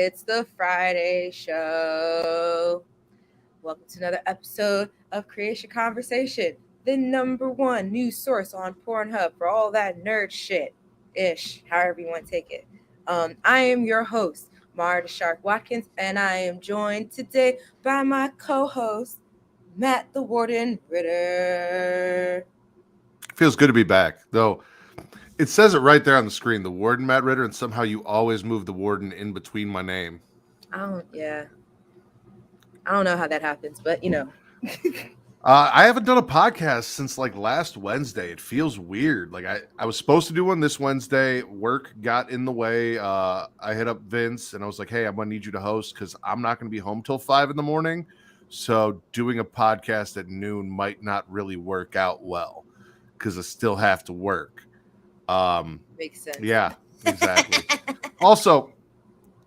It's the Friday show. Welcome to another episode of Creatia Conversation, the number one news source on Pornhub for all that nerd shit ish, however you want to take it. I am your host, Mara the Shark Watkins, and I am joined today by my co-host, Matt the Warden Ritter. Feels good to be back, though. It says it right there on the screen, the Warden Matt Ritter, and somehow you always move the Warden in between my name. Yeah. I don't know how that happens, but I haven't done a podcast since like last Wednesday. It feels weird. Like I was supposed to do one this Wednesday. Work got in the way. I hit up Vince and I was like, hey, I'm going to need you to host because I'm not going to be home till 5 a.m. So doing a podcast at noon might not really work out well because I still have to work. Makes sense. Yeah, exactly. Also,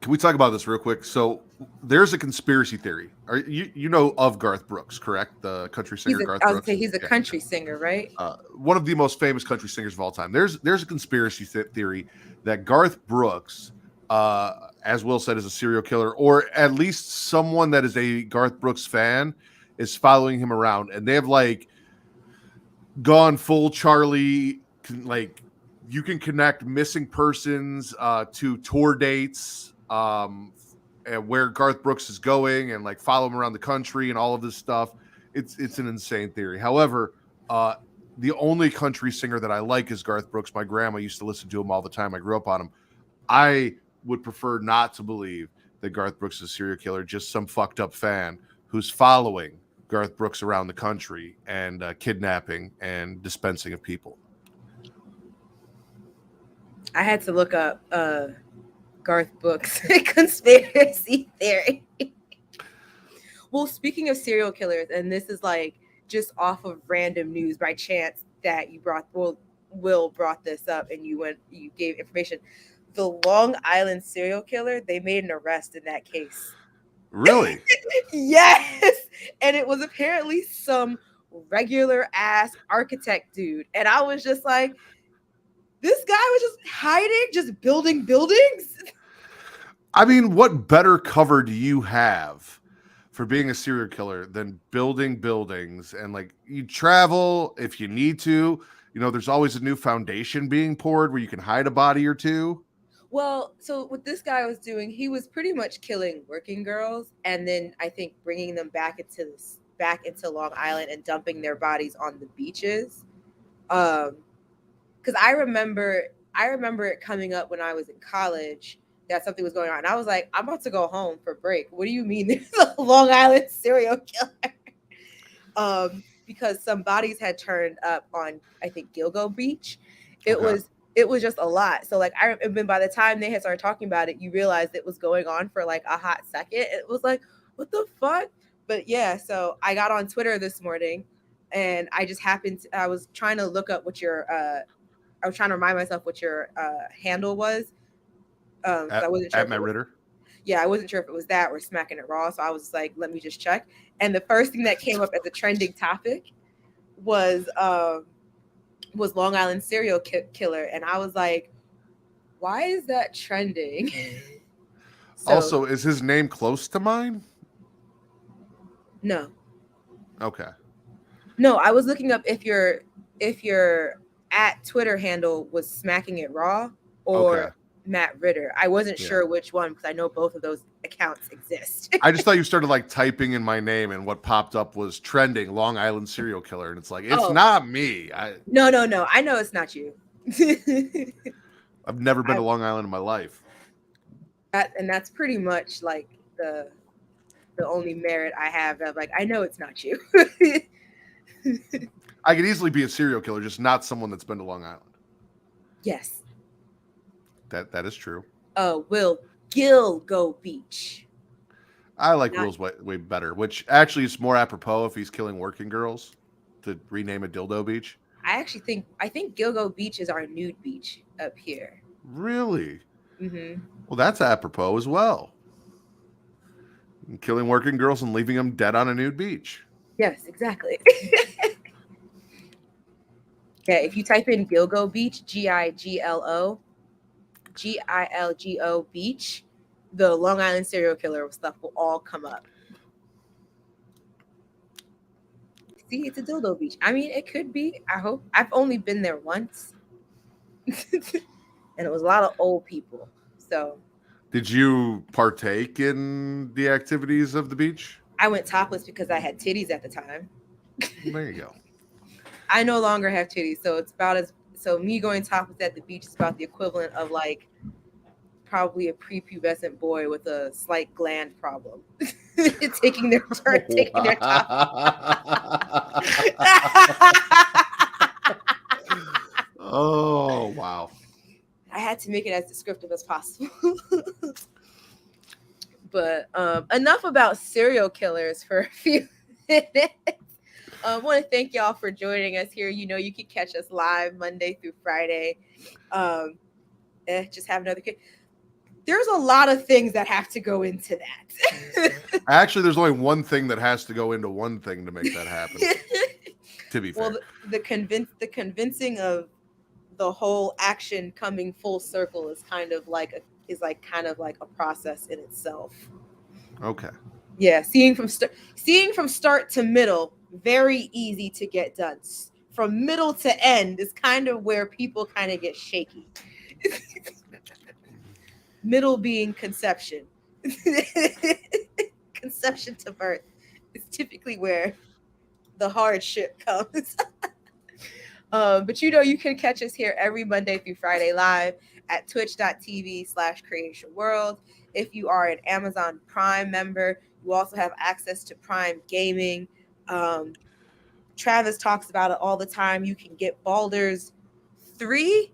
can we talk about this real quick? So there's a conspiracy theory. You know of Garth Brooks, correct? The country singer Garth I was Brooks. say he's a country singer, right? One of the most famous country singers of all time. There's a conspiracy theory that Garth Brooks, as Will said, is a serial killer, or at least someone that is a Garth Brooks fan is following him around, and they have like gone full Charlie, like you can connect missing persons to tour dates, and where Garth Brooks is going, and like follow him around the country and all of this stuff. It's an insane theory. However, the only country singer that I like is Garth Brooks. My grandma used to listen to him all the time. I grew up on him. I would prefer not to believe that Garth Brooks is a serial killer, just some fucked up fan who's following Garth Brooks around the country and kidnapping and dispensing of people. I had to look up Garth Brooks conspiracy theory. Well, speaking of serial killers, and this is like just off of random news by chance that you brought, Will brought this up and you gave information. The Long Island serial killer, they made an arrest in that case. Really? Yes. And it was apparently some regular ass architect dude. And I was just like, this guy was just hiding, just building buildings. I mean, what better cover do you have for being a serial killer than building buildings? And like, you travel if you need to. You know, there's always a new foundation being poured where you can hide a body or two. Well, so what this guy was doing, he was pretty much killing working girls, and then I think bringing them back into Long Island and dumping their bodies on the beaches. Because I remember it coming up when I was in college that something was going on. And I was like, I'm about to go home for break. What do you mean there's a Long Island serial killer? Because some bodies had turned up on, I think, Gilgo Beach. It was just a lot. So like by the time they had started talking about it, you realized it was going on for like a hot second. It was like, what the fuck? But yeah, so I got on Twitter this morning and I just I was trying to look up what your I was trying to remind myself what your handle was. I wasn't sure. At Matt Ritter. Yeah, I wasn't sure if it was that or Smacking It Raw. So I was like, let me just check. And the first thing that came up as a trending topic was Long Island serial killer. And I was like, why is that trending? Also, is his name close to mine? No. Okay. No, I was looking up if your at Twitter handle was Smacking It Raw or Matt Ritter. I wasn't sure which one because I know both of those accounts exist. I just thought you started like typing in my name and what popped up was trending Long Island serial killer. And it's like, it's not me. No. I know it's not you. I've never been to Long Island in my life. And that's pretty much like the only merit I have of like, I know it's not you. I could easily be a serial killer, just not someone that's been to Long Island. Yes. That is true. Will Gilgo Beach. I like Will's way better, which actually is more apropos if he's killing working girls to rename it Dildo Beach. I think Gilgo Beach is our nude beach up here. Really? Mm-hmm. Well, that's apropos as well. Killing working girls and leaving them dead on a nude beach. Yes, exactly. Yeah, if you type in Gilgo Beach, Gilgo Beach, the Long Island serial killer stuff will all come up. See, it's a dildo beach. I mean, it could be. I hope. I've only been there once, and it was a lot of old people. So Did you partake in the activities of the beach? I went topless because I had titties at the time. There you go. I no longer have titties, so it's about as so me going topless at the beach is about the equivalent of like probably a prepubescent boy with a slight gland problem taking their turn, taking their top. Oh, wow. I had to make it as descriptive as possible. But enough about serial killers for a few minutes. I want to thank y'all for joining us here. You know, you can catch us live Monday through Friday. Just have another kid. There's a lot of things that have to go into that. Actually, there's only one thing that has to go into one thing to make that happen. To be fair. Well, the convincing of the whole action coming full circle is kind of like a process in itself. Okay. Yeah, seeing from start to middle, very easy to get done. From middle to end is kind of where people kind of get shaky. Middle being conception. Conception to birth is typically where the hardship comes. But you know, you can catch us here every Monday through Friday live at twitch.tv/Creatia World. If you are an Amazon Prime member, you also have access to Prime Gaming. Travis talks about it all the time. You can get Baldur's 2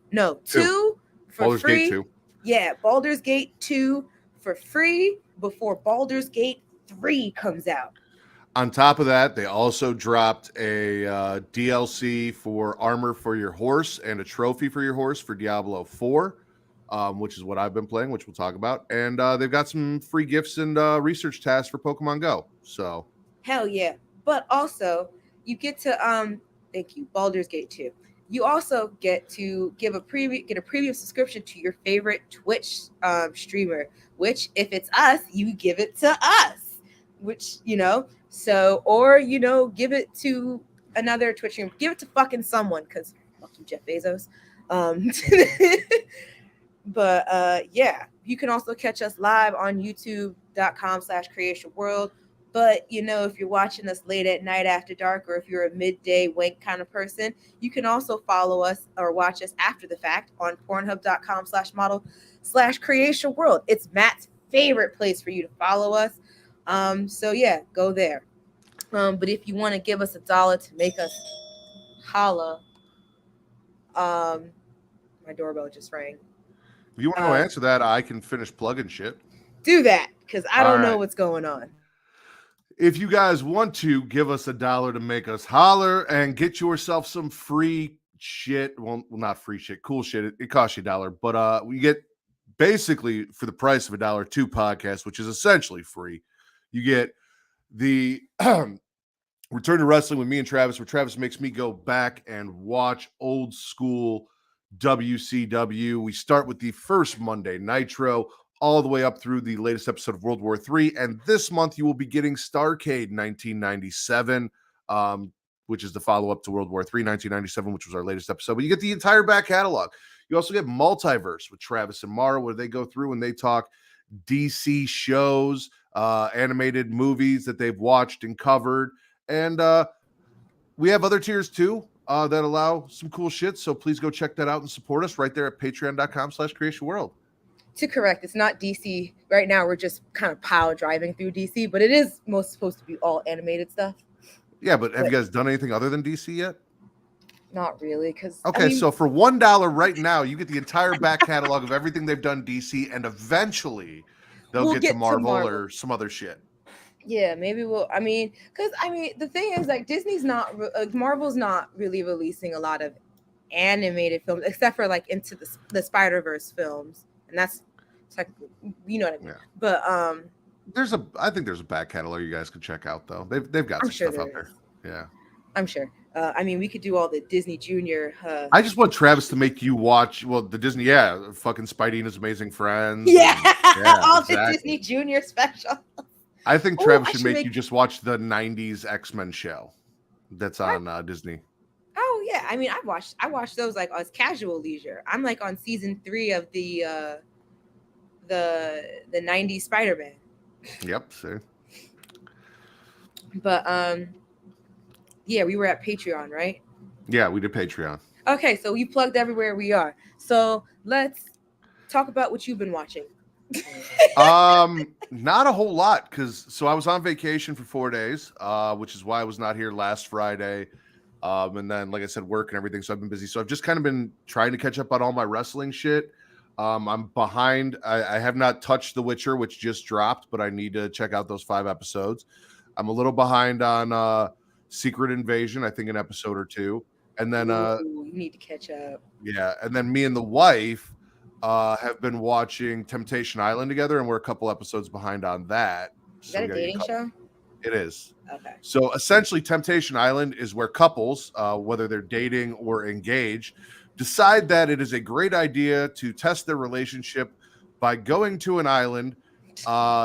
for Baldur's free. Gate 2. Yeah, Baldur's Gate 2 for free before Baldur's Gate 3 comes out. On top of that, they also dropped a DLC for armor for your horse and a trophy for your horse for Diablo 4, which is what I've been playing, which we'll talk about. And they've got some free gifts and research tasks for Pokemon Go. So hell yeah. But also, you get to thank you, Baldur's Gate 2. You also get to get a preview subscription to your favorite Twitch streamer, which if it's us, you give it to us. Which, you know, so, or, you know, give it to another Twitch streamer. Give it to fucking someone, because fuck you, Jeff Bezos. But yeah, you can also catch us live on youtube.com/Creatia World. But, you know, if you're watching us late at night after dark, or if you're a midday wank kind of person, you can also follow us or watch us after the fact on pornhub.com/model/Creatia World. It's Matt's favorite place for you to follow us. So yeah, go there. But if you want to give us $1 to make us holla, my doorbell just rang. if you want to answer that, I can finish plugging shit. Do that, because I don't know what's going on. If you guys want to give us $1 to make us holler and get yourself some free shit, well not free shit, cool shit, it costs you $1, but we get basically for the price of $1 2 podcasts, which is essentially free. You get the Return to Wrestling with me and Travis, where Travis makes me go back and watch old school WCW. We start with the first Monday Nitro all the way up through the latest episode of World War III. And this month you will be getting Starrcade 1997, which is the follow-up to World War III 1997, which was our latest episode. But you get the entire back catalog. You also get Multiverse with Travis and Mara, where they go through and they talk DC shows, animated movies that they've watched and covered. And we have other tiers too that allow some cool shit. So please go check that out and support us right there at patreon.com/Creatia World. To correct, it's not DC. Right now, we're just kind of pile driving through DC, but it is most supposed to be all animated stuff. Yeah, but have you guys done anything other than DC yet? Not really, because okay, so for $1 right now, you get the entire back catalog of everything they've done DC, and eventually they'll get to Marvel or some other shit. Yeah, maybe we'll. Because the thing is, like, Marvel's not really releasing a lot of animated films, except for like into the Spider-Verse films, and that's technically, you know what I mean. Yeah. But I think there's a back catalog you guys can check out though. They've got some stuff out there. Yeah, I'm sure. I mean, we could do all the Disney Junior. I just want Travis to make you watch, well, the Disney, fucking Spidey and His Amazing Friends, Yeah, and yeah, all the exactly. Disney Junior special. I think Oh, Travis I should should make you make. just watch the '90s X-Men show that's What? on Disney. Oh yeah, I mean, I watched those like as casual leisure. I'm like on season 3 of the '90s Spider-Man. Yep. See. But yeah, we were at Patreon, right? Yeah, we did Patreon. Okay, so we plugged everywhere we are. So let's talk about what you've been watching. Not a whole lot because I was on vacation for 4 days, which is why I was not here last Friday. And then, like I said, work and everything. So I've been busy. So I've just kind of been trying to catch up on all my wrestling shit. I'm behind. I have not touched The Witcher, which just dropped, but I need to check out those 5 episodes. I'm a little behind on Secret Invasion, I think an episode or two. And then Ooh, you need to catch up. yeah, and then me and the wife have been watching Temptation Island together, and we're a couple episodes behind on that. Is So that we a got to get dating caught. show? It is. Okay. So essentially, Temptation Island is where couples, whether they're dating or engaged, decide that it is a great idea to test their relationship by going to an island,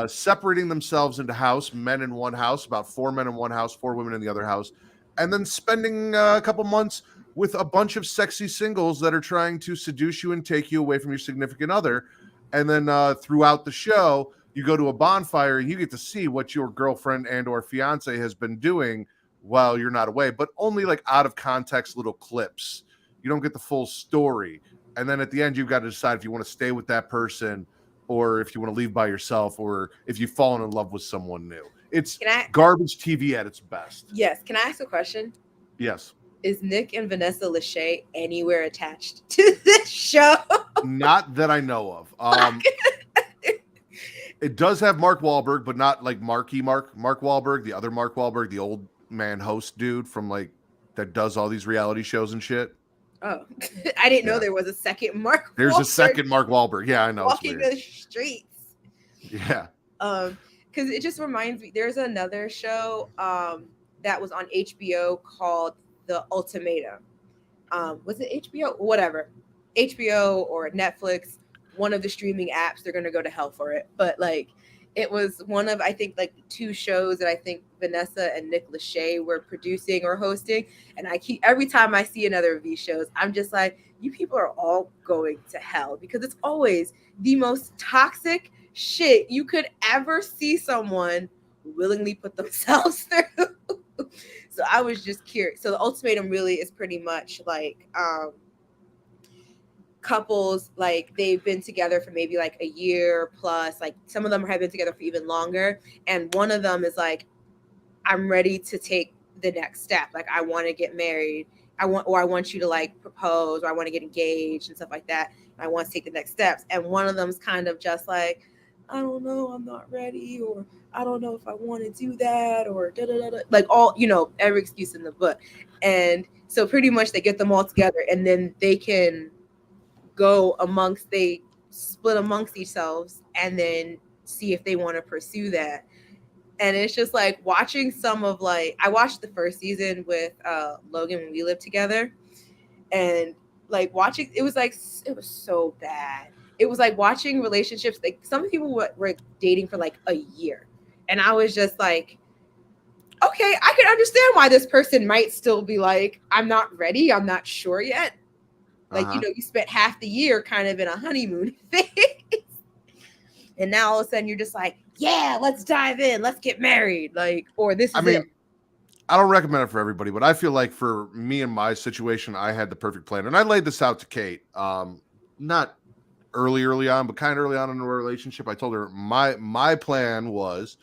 separating themselves into men in one house, about 4 men in one house, 4 women in the other house, and then spending a couple months with a bunch of sexy singles that are trying to seduce you and take you away from your significant other. And then throughout the show, you go to a bonfire and you get to see what your girlfriend and or fiance has been doing while you're not away, but only like out of context little clips. You don't get the full story. And then at the end, you've got to decide if you want to stay with that person or if you want to leave by yourself or if you've fallen in love with someone new. It's Can I? garbage TV at its best. Yes. Can I ask a question? Yes. Is Nick and Vanessa Lachey anywhere attached to this show? Not that I know of. It does have Mark Wahlberg, but not like Mark Wahlberg, the other Mark Wahlberg, the old man host dude from like that does all these reality shows and shit. Oh, I didn't know Yeah. there was a second Mark. There's Wahlberg a second Mark Wahlberg. Yeah, I know. It's walking weird. the streets. Yeah. Because it just reminds me. There's another show that was on HBO called The Ultimatum. Was it HBO? Whatever, HBO or Netflix, one of the streaming apps. They're gonna go to hell for it. But like, it was one of I think like 2 shows that I think Vanessa and Nick Lachey were producing or hosting. And I keep every time I see another of these shows, I'm just like, you people are all going to hell because it's always the most toxic shit you could ever see someone willingly put themselves through. So I was just curious. So the ultimatum really is pretty much like couples, like they've been together for maybe like a year plus, like some of them have been together for even longer, and one of them is like, I'm ready to take the next step, like I want to get married, I want you to like propose, or I want to get engaged and stuff like that, I want to take the next steps. And one of them's kind of just like, I don't know, I'm not ready, or I don't know if I want to do that, or da da da, like all, every excuse in the book. And so pretty much they get them all together, and then they can they split amongst themselves and then see if they want to pursue that. And it's just like watching some of like, I watched the first season with Logan when we lived together, and like watching, it was so bad. It was like watching relationships, like some people were dating for like a year, and I was just like, okay, I can understand why this person might still be like, I'm not ready, I'm not sure yet. Like, you spent half the year kind of in a honeymoon phase. And now all of a sudden you're just like, yeah, let's dive in. Let's get married. Like, or this is it. I don't recommend it for everybody, but I feel like for me and my situation, I had the perfect plan. And I laid this out to Kate, not early on, but kind of early on in the relationship. I told her my plan was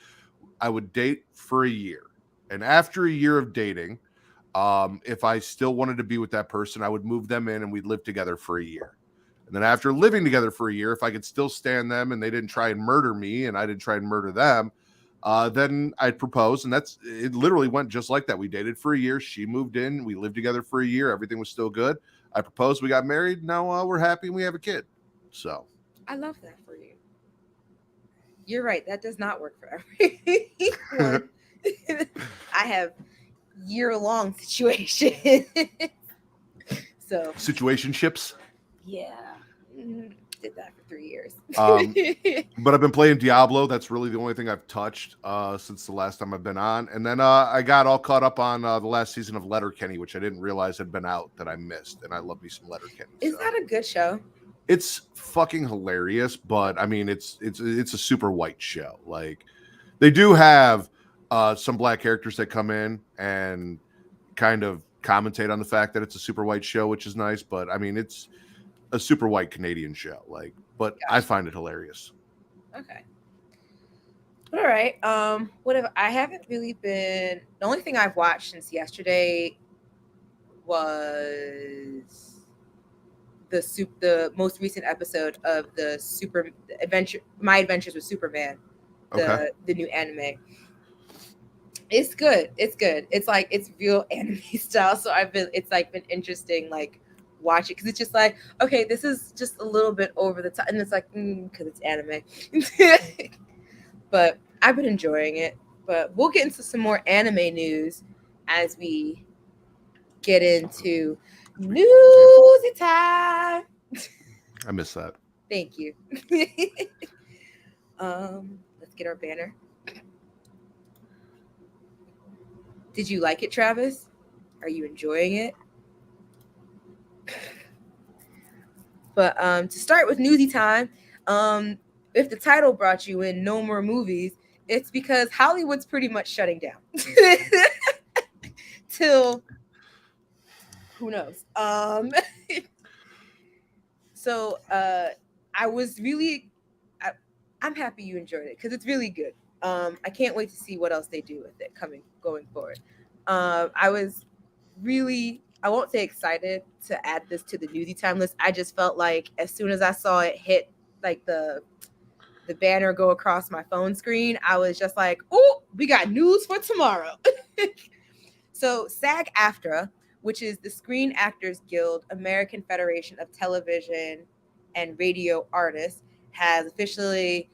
I would date for a year. And after a year of dating, if I still wanted to be with that person, I would move them in and we'd live together for a year. And then after living together for a year, if I could still stand them and they didn't try and murder me and I didn't try and murder them, then I'd propose. And it literally went just like that. We dated for a year. She moved in. We lived together for a year. Everything was still good. I proposed. We got married. Now we're happy and we have a kid. So I love that for you. You're right. That does not work for everyone. I have year-long situation. So Situationships. yeah, did that for 3 years. Um, but I've been playing Diablo. That's really the only thing I've touched since the last time I've been on. And then I got all caught up on the last season of Letterkenny, which I didn't realize had been out that I missed. And I love me some Letterkenny. Is So that a good show? it's fucking hilarious. But I mean, it's a super white show. Like they do have some black characters that come in and kind of commentate on the fact that it's a super white show, which is nice. But I mean, it's a super white Canadian show. Like, but I Gotcha. find it hilarious. Okay. All right. Whatever. I haven't really been. The only thing I've watched since yesterday was the most recent episode of the Super Adventure, My Adventures with Superman, Okay. the new anime. It's good. It's good. It's like it's real anime style. So it's like been interesting, like watch it because it's just like okay, this is just a little bit over the top, and it's like because it's anime. But I've been enjoying it. But we'll get into some more anime news as we get into newsy time. I miss that. Thank you. Let's get our banner. Did you like it, Travis? Are you enjoying it? But to start with newsy time, if the title brought you in no more movies, it's because Hollywood's pretty much shutting down. Till who knows? So I was really, I'm happy you enjoyed it because it's really good. I can't wait to see what else they do with it going forward. I was really, I won't say excited to add this to the newsy time list. I just felt like as soon as I saw it hit like the banner go across my phone screen, I was just like, oh, we got news for tomorrow. So SAG-AFTRA, which is the Screen Actors Guild, American Federation of Television and Radio Artists, has officially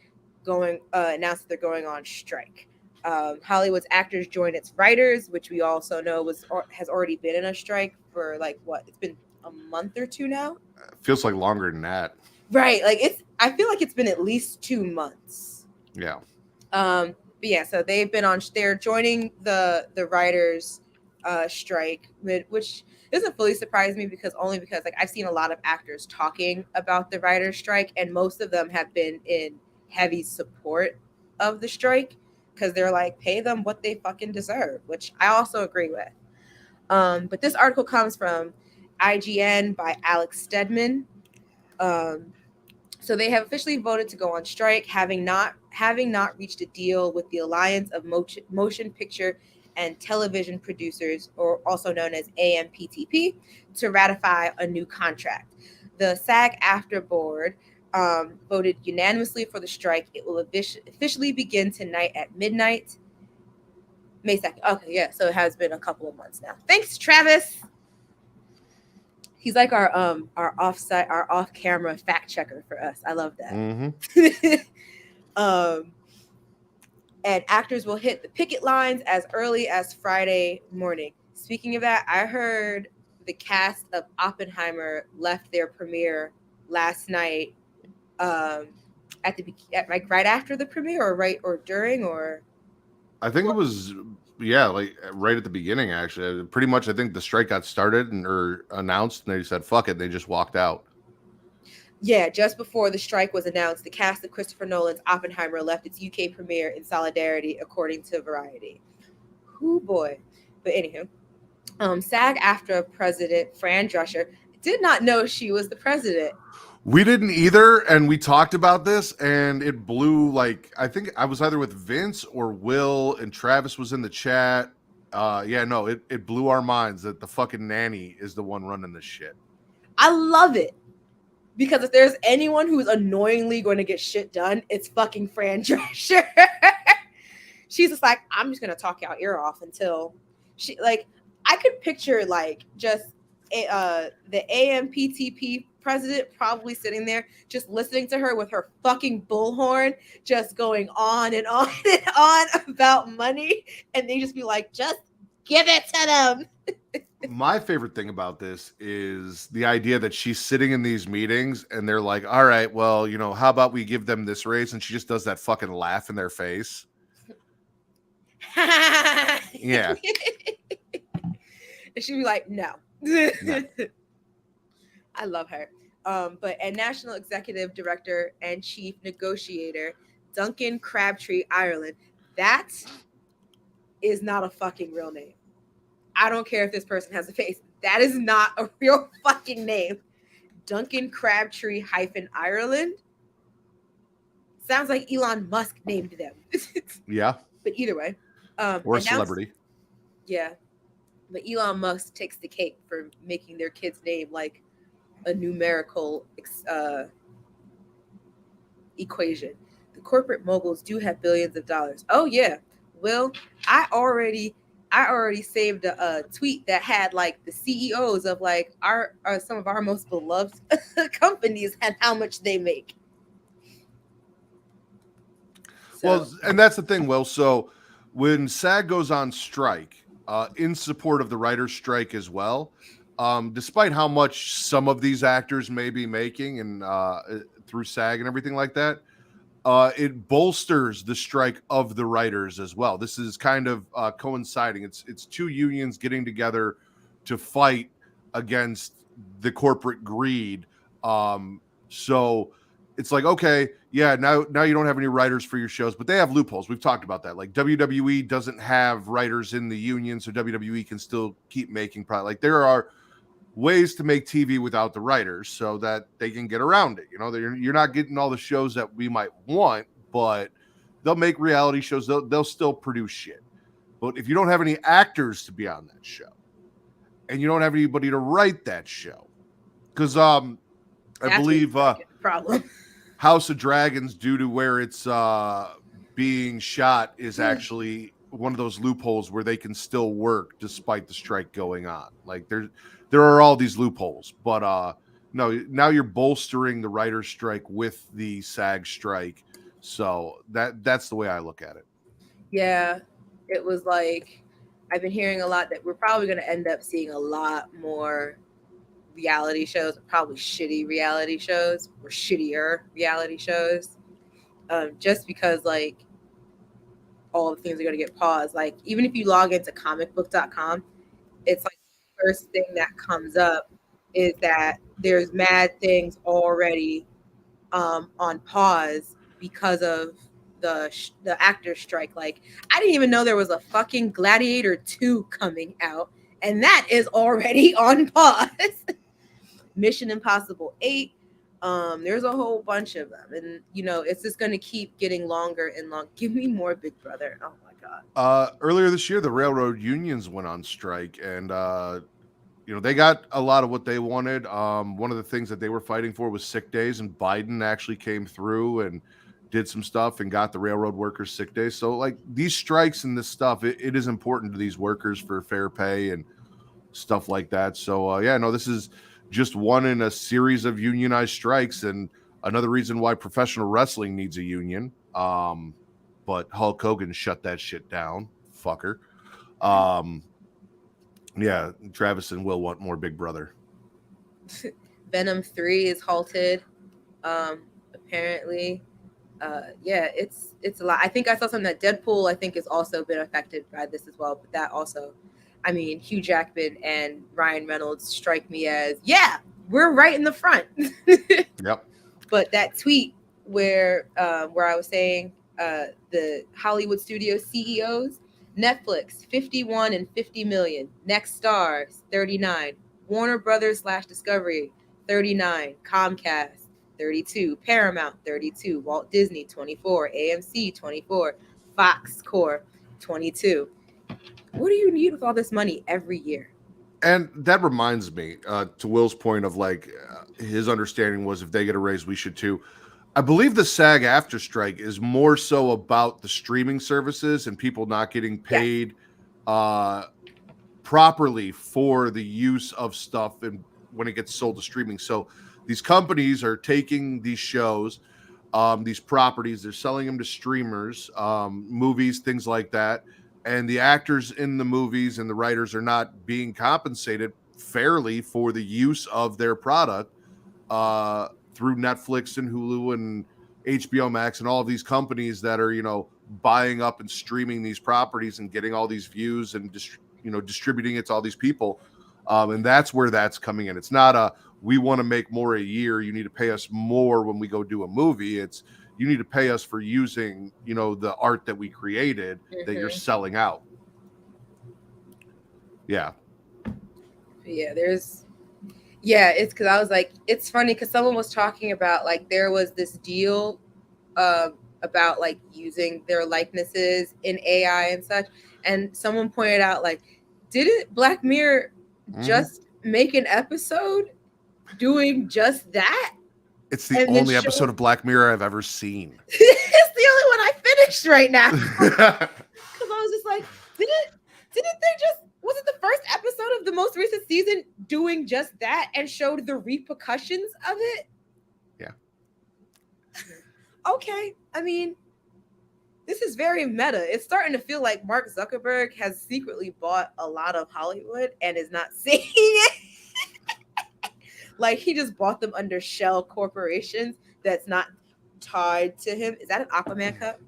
announced that they're going on strike. Hollywood's actors join its writers, which we also know has already been in a strike for like what? It's been a month or two now. It feels like longer than that. Right, like I feel like it's been at least 2 months. Yeah. But yeah, so they're joining the writers strike, which doesn't fully surprise me because like I've seen a lot of actors talking about the writers strike, and most of them have been in heavy support of the strike because they're like, pay them what they fucking deserve, which I also agree with. But this article comes from IGN by Alex Stedman. So they have officially voted to go on strike, having not reached a deal with the Alliance of Motion Picture and Television Producers, or also known as AMPTP, to ratify a new contract. The SAG-AFTRA board voted unanimously for the strike. It will officially begin tonight at midnight, May 2nd. Okay, yeah, so it has been a couple of months now. Thanks, Travis. He's like our off-camera fact checker for us. I love that. Mm-hmm. And actors will hit the picket lines as early as Friday morning. Speaking of that, I heard the cast of Oppenheimer left their premiere last night. Right after the premiere, or during, or I think it was like right at the beginning. Actually, pretty much. I think the strike got started or announced, and they said "fuck it." They just walked out. Yeah, just before the strike was announced, the cast of Christopher Nolan's Oppenheimer left its UK premiere in solidarity, according to Variety. Ooh boy. But anywho, SAG-AFTRA president Fran Drescher did not know she was the president. We didn't either, and we talked about this, and it blew. Like I think I was either with Vince or Will, and Travis was in the chat. It blew our minds that the fucking nanny is the one running this shit. I love it. Because if there's anyone who's annoyingly going to get shit done, it's fucking Fran Drescher. She's just like, I'm just going to talk your ear off until she, like, I could picture, like, just the AMPTP president probably sitting there just listening to her with her fucking bullhorn, just going on and on and on about money. And they just be like, just Give it to them. My favorite thing about this is the idea that she's sitting in these meetings and they're like, all right, well, you know, how about we give them this raise? And she just does that fucking laugh in their face. Yeah. And she'd be like, no. No. I love her. And National Executive Director and Chief Negotiator, Duncan Crabtree Ireland. That is not a fucking real name. I don't care if this person has a face. That is not a real fucking name. Duncan Crabtree Ireland. Sounds like Elon Musk named them. Yeah. But either way. Or a celebrity. Yeah. But Elon Musk takes the cake for making their kid's name like a numerical equation. The corporate moguls do have billions of dollars. Oh yeah. Well, I already saved a tweet that had like the CEOs of like our some of our most beloved companies and how much they make. So. Well, and that's the thing, Will. So when SAG goes on strike, in support of the writers' strike as well, despite how much some of these actors may be making and through SAG and everything like that, it bolsters the strike of the writers as well. This is kind of coinciding. It's two unions getting together to fight against the corporate greed. So it's like, okay, yeah, now you don't have any writers for your shows, but they have loopholes. We've talked about that. Like WWE doesn't have writers in the union, so WWE can still keep making product. Like there are ways to make TV without the writers so that they can get around it. You know, you're not getting all the shows that we might want, but they'll make reality shows. They'll still produce shit. But if you don't have any actors to be on that show and you don't have anybody to write that show, because I believe problem. House of Dragons, due to where it's being shot, is actually one of those loopholes where they can still work despite the strike going on. Like there are all these loopholes, but no, now you're bolstering the writer's strike with the SAG strike. So that's the way I look at it. Yeah, it was like, I've been hearing a lot that we're probably going to end up seeing a lot more reality shows, probably shitty reality shows or shittier reality shows, just because like all the things are going to get paused. Like even if you log into comicbook.com, it's like the first thing that comes up is that there's mad things already on pause because of the actor strike. Like I didn't even know there was a fucking Gladiator 2 coming out, and that is already on pause. Mission Impossible 8. There's a whole bunch of them, and you know it's just going to keep getting longer and long. Give me more Big Brother. Oh my god. Earlier this year, the railroad unions went on strike, and you know, they got a lot of what they wanted. One of the things that they were fighting for was sick days, and Biden actually came through and did some stuff and got the railroad workers sick days. So like these strikes and this stuff, it is important to these workers for fair pay and stuff like that. So yeah, no, this is just one in a series of unionized strikes, and another reason why professional wrestling needs a union. But Hulk Hogan shut that shit down, fucker. Yeah, Travis and Will want more Big Brother. Venom 3 is halted. Apparently. Yeah, it's a lot. I think I saw something that Deadpool, I think, has also been affected by this as well. But that also, I mean, Hugh Jackman and Ryan Reynolds strike me as, yeah, we're right in the front. Yep. But that tweet where I was saying the Hollywood studio CEOs, Netflix 51 and 50 million, Next Stars 39, Warner Brothers / Discovery 39, Comcast 32, Paramount 32, Walt Disney 24, AMC 24, Fox Corp 22. What do you need with all this money every year? And that reminds me, to Will's point of like his understanding was if they get a raise, we should too. I believe the SAG after strike is more so about the streaming services and people not getting paid properly for the use of stuff and when it gets sold to streaming. So these companies are taking these shows, these properties, they're selling them to streamers, movies, things like that. and the actors in the movies and the writers are not being compensated fairly for the use of their product uh, through Netflix and Hulu and HBO Max and all of these companies that are, buying up and streaming these properties and getting all these views and distributing it to all these people. And that's where that's coming in. It's not a we want to make more a year. You need to pay us more when we go do a movie. It's you need to pay us for using, the art that we created that you're selling out. Yeah. It's because I was like, it's funny because someone was talking about like there was this deal about like using their likenesses in AI and such, and someone pointed out like, didn't Black Mirror just make an episode doing just that? It's the only episode of Black Mirror I've ever seen. It's the only one I finished right now. Because I was just like, didn't they just, was it the first episode of the most recent season doing just that and showed the repercussions of it? Yeah. Okay. I mean, this is very meta. It's starting to feel like Mark Zuckerberg has secretly bought a lot of Hollywood and is not saying it. Like he just bought them under shell corporations that's not tied to him. Is that an Aquaman cup?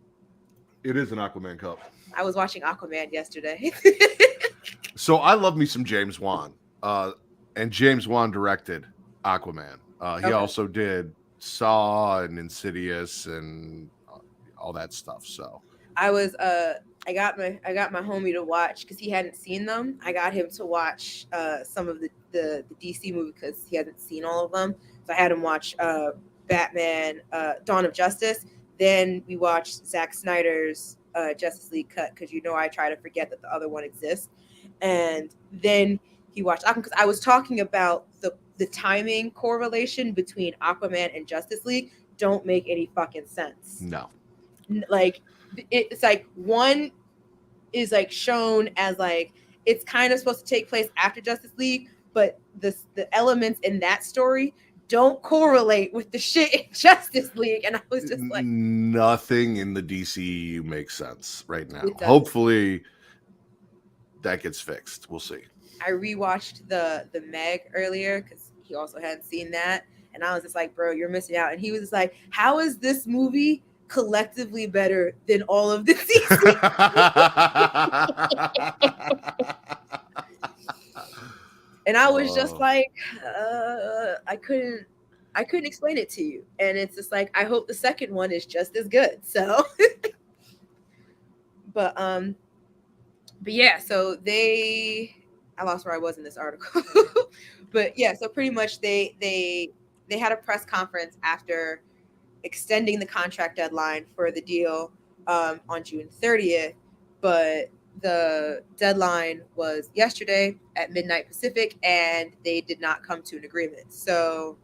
It is an Aquaman cup. I was watching Aquaman yesterday. So I love me some James Wan. And James Wan directed Aquaman. He also did Saw and Insidious and all that stuff. So I got my homie to watch because he hadn't seen them. I got him to watch some of the DC movie because he hasn't seen all of them. So I had him watch Batman, Dawn of Justice. Then we watched Zack Snyder's Justice League cut because I try to forget that the other one exists. And then he watched Aquaman because I was talking about the timing correlation between Aquaman and Justice League don't make any fucking sense. No. Like it's like one is like shown as like it's kind of supposed to take place after Justice League, but the elements in that story don't correlate with the shit in Justice League. And I was just like, nothing in the DCU makes sense right now. Hopefully that gets fixed. We'll see. I rewatched the Meg earlier because he also hadn't seen that, and I was just like, bro, you're missing out. And he was just like, how is this movie collectively better than all of the DC? And I was just like, I couldn't explain it to you. And it's just like, I hope the second one is just as good. So, but yeah, so I lost where I was in this article. But yeah, so pretty much they had a press conference after extending the contract deadline for the deal on June 30th, but the deadline was yesterday at midnight Pacific, and they did not come to an agreement. So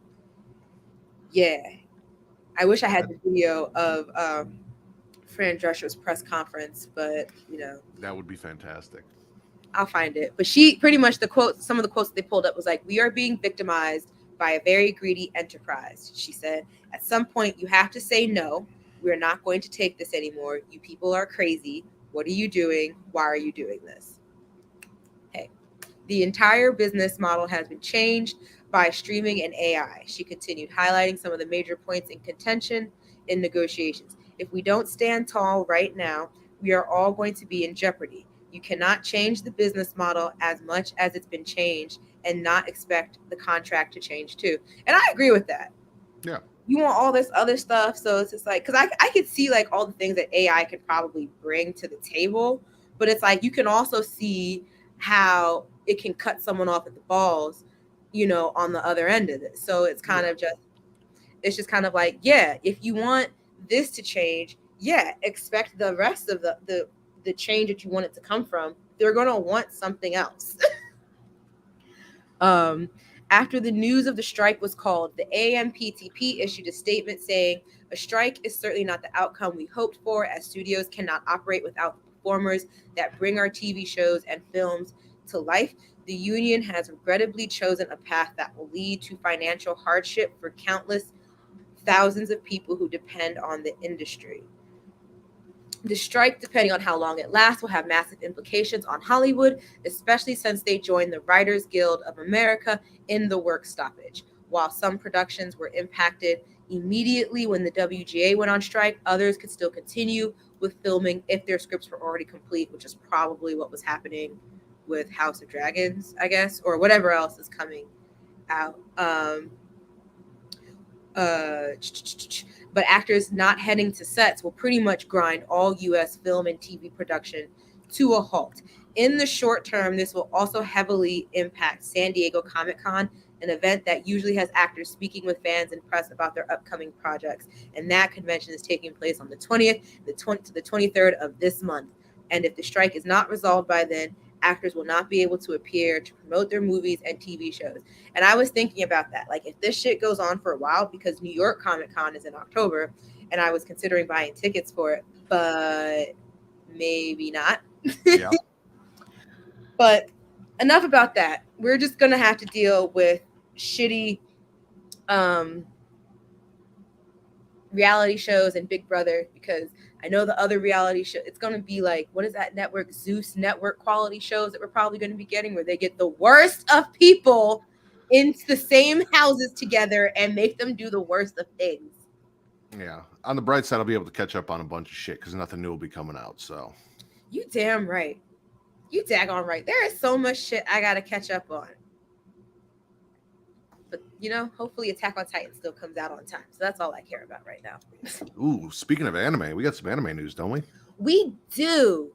yeah, I wish I had the video of Fran Drescher's press conference, but that would be fantastic. I'll find it. But she pretty much some of the quotes that they pulled up was like, we are being victimized by a very greedy enterprise. She said, at some point you have to say no. We're not going to take this anymore. You people are crazy. What are you doing? Why are you doing this? Hey, the entire business model has been changed by streaming and AI. She continued, highlighting some of the major points in contention in negotiations. If we don't stand tall right now, we are all going to be in jeopardy. You cannot change the business model as much as it's been changed and not expect the contract to change too. And I agree with that. Yeah. You want all this other stuff. So it's just like, because I could see like all the things that AI could probably bring to the table. But it's like, you can also see how it can cut someone off at the balls, on the other end of it. So it's kind of just kind of like, yeah, if you want this to change, yeah, expect the rest of the change that you want it to come from. They're going to want something else. After the news of the strike was called, the AMPTP issued a statement saying, a strike is certainly not the outcome we hoped for, as studios cannot operate without the performers that bring our TV shows and films to life. The union has regrettably chosen a path that will lead to financial hardship for countless thousands of people who depend on the industry. The strike, depending on how long it lasts, will have massive implications on Hollywood, especially since they joined the Writers Guild of America in the work stoppage. While some productions were impacted immediately when the WGA went on strike, others could still continue with filming if their scripts were already complete, which is probably what was happening with House of Dragons, I guess, or whatever else is coming out. Uh, but actors not heading to sets will pretty much grind all U.S. film and TV production to a halt. In the short term, this will also heavily impact San Diego Comic-Con, an event that usually has actors speaking with fans and press about their upcoming projects. And that convention is taking place on the 20th to the 23rd of this month. And if the strike is not resolved by then, actors will not be able to appear to promote their movies and TV shows. And I was thinking about that. Like, if this shit goes on for a while, because New York Comic Con is in October, and I was considering buying tickets for it, but maybe not. Yeah. But enough about that. We're just going to have to deal with shitty reality shows and Big Brother, because I know the other reality show, it's going to be like, what is that network? Zeus network quality shows that we're probably going to be getting, where they get the worst of people into the same houses together and make them do the worst of things. Yeah. On the bright side, I'll be able to catch up on a bunch of shit because nothing new will be coming out. So You damn right. You daggone right. There is so much shit I got to catch up on. But, you know, hopefully Attack on Titan still comes out on time. So that's all I care about right now. ooh, speaking of anime, we got some anime news, don't we? We do.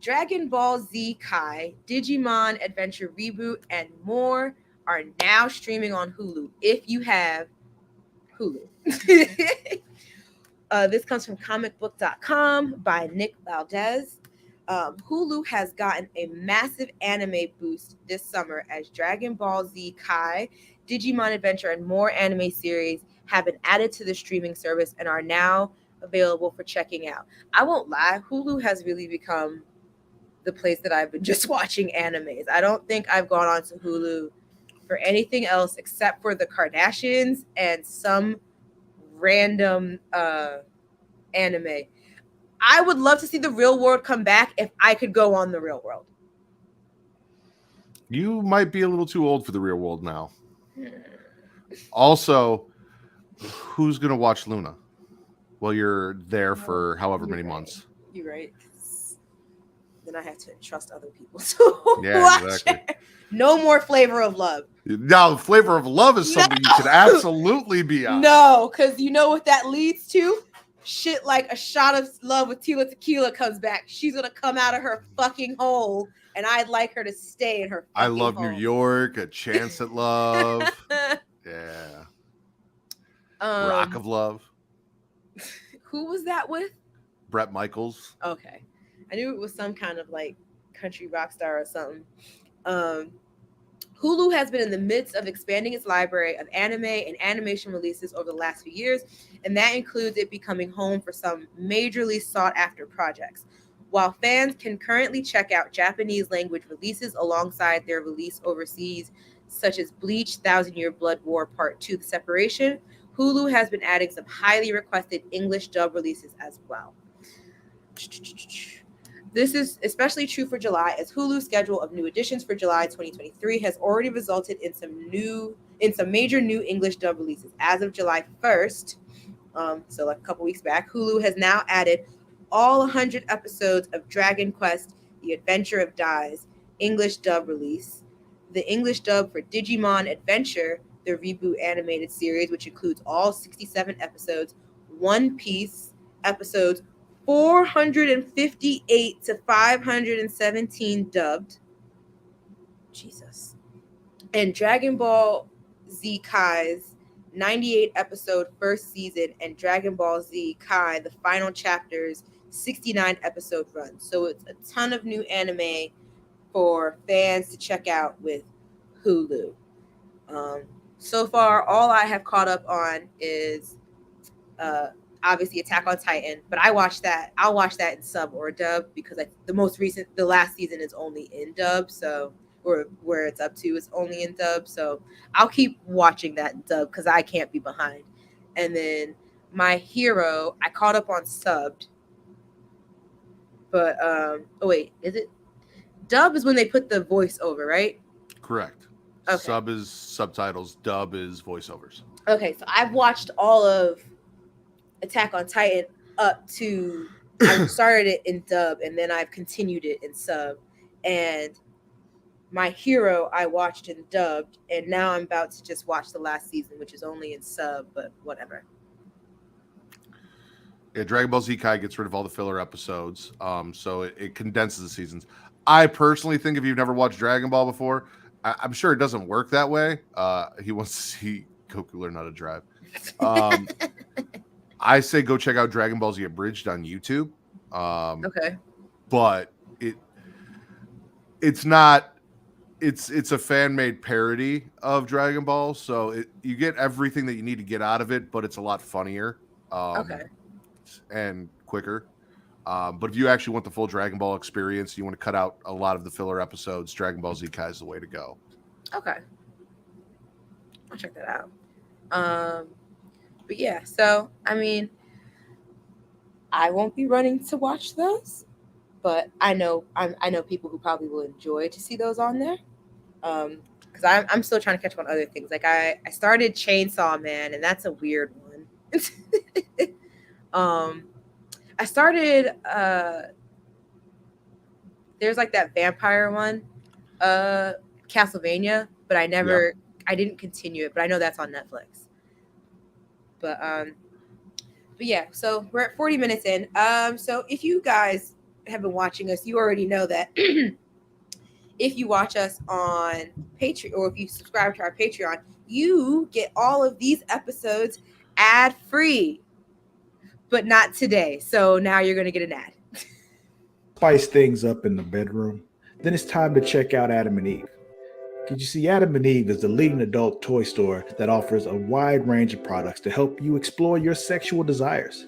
Dragon Ball Z Kai, Digimon Adventure Reboot, and more are now streaming on Hulu if you have Hulu. This comes from comicbook.com by Nick Valdez. Hulu has gotten a massive anime boost this summer as Dragon Ball Z Kai, Digimon Adventure, and more anime series have been added to the streaming service and are now available for checking out. I won't lie, Hulu has really become the place that I've been just watching animes. I don't think I've gone on to Hulu for anything else except for the Kardashians and some random anime. I would love to see the Real World come back if I could go on the Real World. You might be a little too old for the real world now. Also, who's going to watch Luna? Well, you're there for however many months. You're right. Then I have to trust other people to watch exactly. it. No more Flavor of Love. Now, Flavor of Love is something you could absolutely be on. No, because you know what that leads to? Shit like A Shot of Love with Tila Tequila comes back. She's going to come out of her fucking hole, and I'd like her to stay in her fucking I Love hole. New York, A Chance at Love. Yeah. Rock of Love. Who was that with? Bret Michaels. Okay. I knew it was some kind of like country rock star or something. Hulu has been in the midst of expanding its library of anime and animation releases over the last few years, and that includes it becoming home for some majorly sought-after projects. While fans can currently check out Japanese language releases alongside their release overseas, such as Bleach, Thousand Year Blood War Part 2, The Separation, Hulu has been adding some highly requested English dub releases as well. This is especially true for July, as Hulu's schedule of new additions for July 2023 has already resulted in some major new English dub releases. As of July 1st, so like a couple weeks back, Hulu has now added all 100 episodes of Dragon Quest: The Adventure of Dies English dub release, the English dub for Digimon Adventure, the reboot animated series, which includes all 67 episodes, One Piece episodes 458 to 517 dubbed. Jesus. And Dragon Ball Z Kai's 98 episode first season, and Dragon Ball Z Kai, the final chapters, 69 episode run. So it's a ton of new anime for fans to check out with Hulu. So far, all I have caught up on is obviously Attack on Titan, but I'll watch that in sub or dub, because the last season is only in dub, so or where it's up to is only in dub, so I'll keep watching that in dub because I can't be behind. And then My Hero, I caught up on subbed, But oh wait, is it dub is when they put the voice over, right? Correct. Okay. Sub is subtitles, dub is voiceovers. Okay, so I've watched all of Attack on Titan up to I started it in dub and then I've continued it in sub. And My Hero I watched in dubbed, and now I'm about to just watch the last season, which is only in sub, but whatever. Yeah, Dragon Ball Z Kai gets rid of all the filler episodes, so it condenses the seasons. I personally think if you've never watched Dragon Ball before, I'm sure it doesn't work that way. He wants to see Goku learn how to drive. I say go check out Dragon Ball Z Abridged on YouTube. Okay. But it's not. It's a fan made parody of Dragon Ball, so you get everything that you need to get out of it, but it's a lot funnier. Okay. And quicker. But if you actually want the full Dragon Ball experience, you want to cut out a lot of the filler episodes, Dragon Ball Z Kai is the way to go. Okay. I'll check that out. But yeah, so I mean, I won't be running to watch those, but I know people who probably will enjoy to see those on there. Because I'm still trying to catch up on other things. Like I started Chainsaw Man, and that's a weird one. I started there's like that vampire one, Castlevania, but I didn't continue it, but I know that's on Netflix. But yeah, so we're at 40 minutes in. So if you guys have been watching us, you already know that if you watch us on Patreon or if you subscribe to our Patreon, you get all of these episodes ad free. But not today. So now you're going to get an ad. Spice things up in the bedroom? Then it's time to check out Adam and Eve. Because you see, Adam and Eve is the leading adult toy store that offers a wide range of products to help you explore your sexual desires.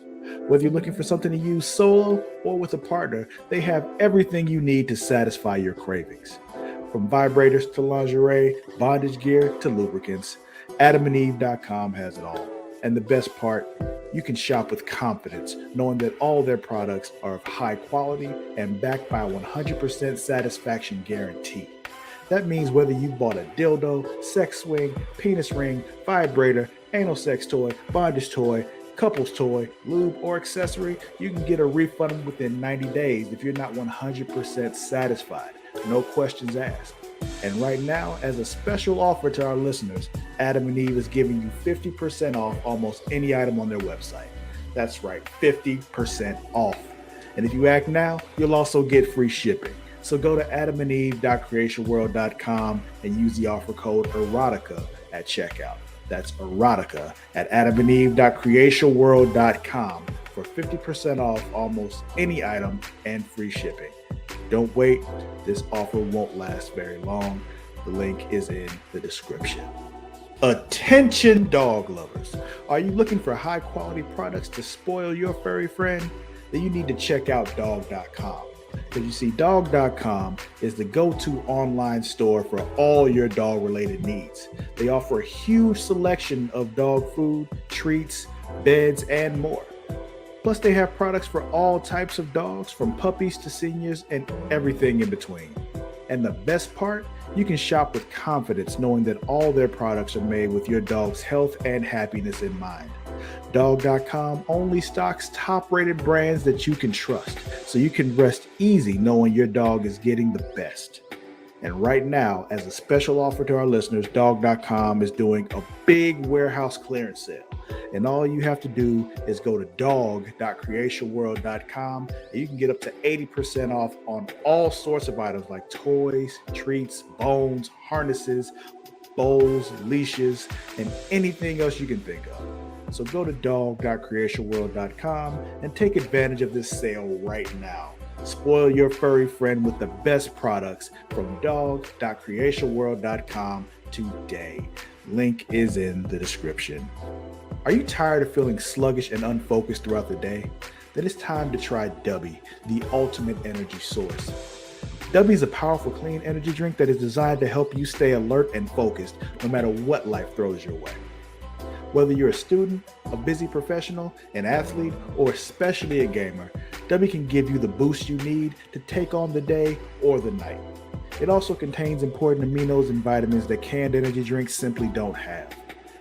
Whether you're looking for something to use solo or with a partner, they have everything you need to satisfy your cravings. From vibrators to lingerie, bondage gear to lubricants, AdamandEve.com has it all. And the best part, you can shop with confidence, knowing that all their products are of high quality and backed by a 100% satisfaction guarantee. That means whether you bought a dildo, sex swing, penis ring, vibrator, anal sex toy, bondage toy, couples toy, lube, or accessory, you can get a refund within 90 days if you're not 100% satisfied. No questions asked. And right now, as a special offer to our listeners, Adam and Eve is giving you 50% off almost any item on their website. That's right, 50% off. And if you act now, you'll also get free shipping. So go to adamandeve.creationworld.com and use the offer code erotica at checkout. That's erotica at adamandeve.creationworld.com for 50% off almost any item and free shipping. Don't wait. This offer won't last very long. The link is in the description. Attention dog lovers. Are you looking for high quality products to spoil your furry friend? Then you need to check out dog.com. Because you see, dog.com is the go-to online store for all your dog related needs. They offer a huge selection of dog food, treats, beds, and more. Plus, they have products for all types of dogs, from puppies to seniors and everything in between. And the best part, you can shop with confidence knowing that all their products are made with your dog's health and happiness in mind. Dog.com only stocks top-rated brands that you can trust, so you can rest easy knowing your dog is getting the best. And right now, as a special offer to our listeners, Dog.com is doing a big warehouse clearance sale. And all you have to do is go to dog.creationworld.com and you can get up to 80% off on all sorts of items like toys, treats, bones, harnesses, bowls, leashes, and anything else you can think of. So go to dog.creationworld.com and take advantage of this sale right now. Spoil your furry friend with the best products from dog.creationworld.com today. Link is in the description. Are you tired of feeling sluggish and unfocused throughout the day? Then it's time to try Dubby, the ultimate energy source. Dubby is a powerful clean energy drink that is designed to help you stay alert and focused no matter what life throws your way. Whether you're a student, a busy professional, an athlete, or especially a gamer, W can give you the boost you need to take on the day or the night. It also contains important aminos and vitamins that canned energy drinks simply don't have.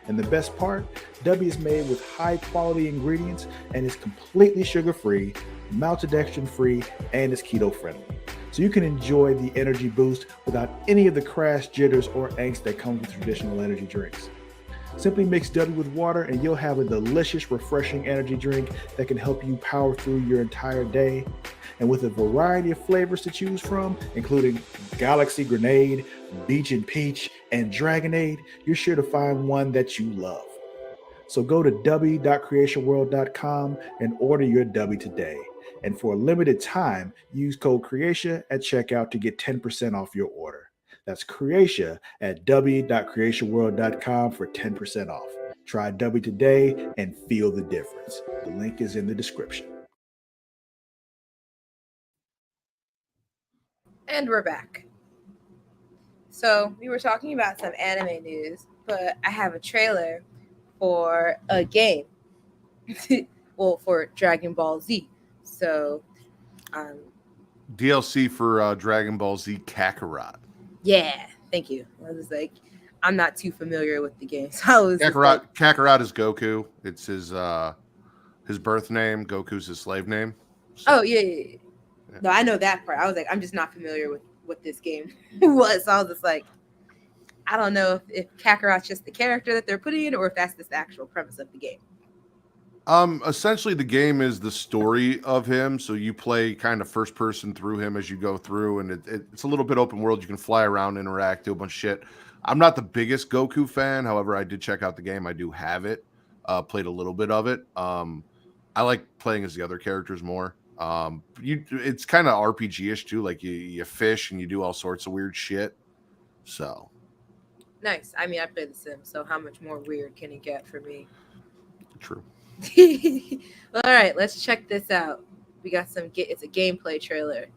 And the best part, W is made with high quality ingredients and is completely sugar free, maltodextrin free, and is keto friendly. So you can enjoy the energy boost without any of the crash jitters or angst that comes with traditional energy drinks. Simply mix W with water and you'll have a delicious, refreshing energy drink that can help you power through your entire day. And with a variety of flavors to choose from, including Galaxy Grenade, Beach and Peach, and Dragonade, you're sure to find one that you love. So go to w.creationworld.com and order your W today. And for a limited time, use code Creatia at checkout to get 10% off your order. That's Creatia at w.creationworld.com for 10% off. Try W today and feel the difference. The link is in the description. And we're back. So we were talking about some anime news, but I have a trailer for a game. Well, for Dragon Ball Z. So, DLC for Dragon Ball Z Kakarot. yeah, thank you. I was like, I'm not too familiar with the game, so I was Kakarot is Goku. It's his birth name. Goku's his slave name. So, yeah. No, I know that part. I was like, I'm just not familiar with what this game was. So I was just like, I don't know if Kakarot's just the character that they're putting in, or if that's just the actual premise of the game. Essentially the game is the story of him, so you play kind of first person through him as you go through, and it's a little bit open world. You can fly around, interact, do a bunch of shit. I'm not the biggest Goku fan, however, I did check out the game. I do have it, played a little bit of it. I like playing as the other characters more. It's kind of RPG-ish too, like you fish and you do all sorts of weird shit. So nice. I mean, I play The Sims, so how much more weird can it get for me? true. All right, let's check this out. We got it's a gameplay trailer.